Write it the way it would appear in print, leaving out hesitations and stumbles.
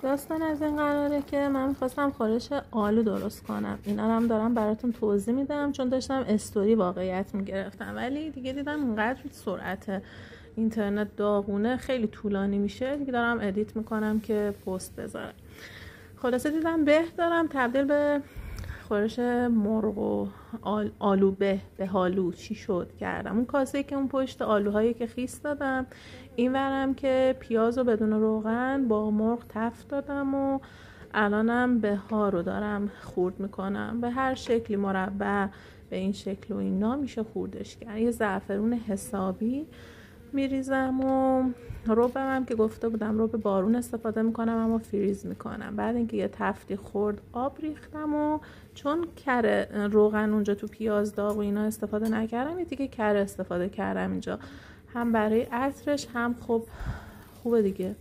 داستان از این قراره که من می‌خواستم خورش آلو درست کنم. اینا رو هم دارم براتون توضیح میدم چون داشتم استوری واقعیت میگرفتم، ولی دیگه دیدم اینقدر سرعت اینترنت داغونه، خیلی طولانی میشه، دیگه دارم ادیت میکنم که پست بذارم. خلاصه دیدم دارم تبدیل به خورش مرغ و آلو به هالو چی شد کردم. اون کاسه که اون پشت آلوهایی که خیس دادم، این ورم که پیاز رو بدون روغن با مرغ تفت دادم و الانم به ها رو دارم خورد میکنم. به هر شکلی، مربع، به این شکل و اینا میشه خوردش کرد. یه زعفرون حسابی میریزم و ربم هم که گفته بودم رب بارون استفاده میکنم اما فریز میکنم. بعد اینکه یه تفتی خورد آب ریختم و چون کره روغن اونجا تو پیاز داغ و اینا استفاده نکردم، یه دیگه کره استفاده کردم اینجا، هم برای عطرش هم خوبه دیگه.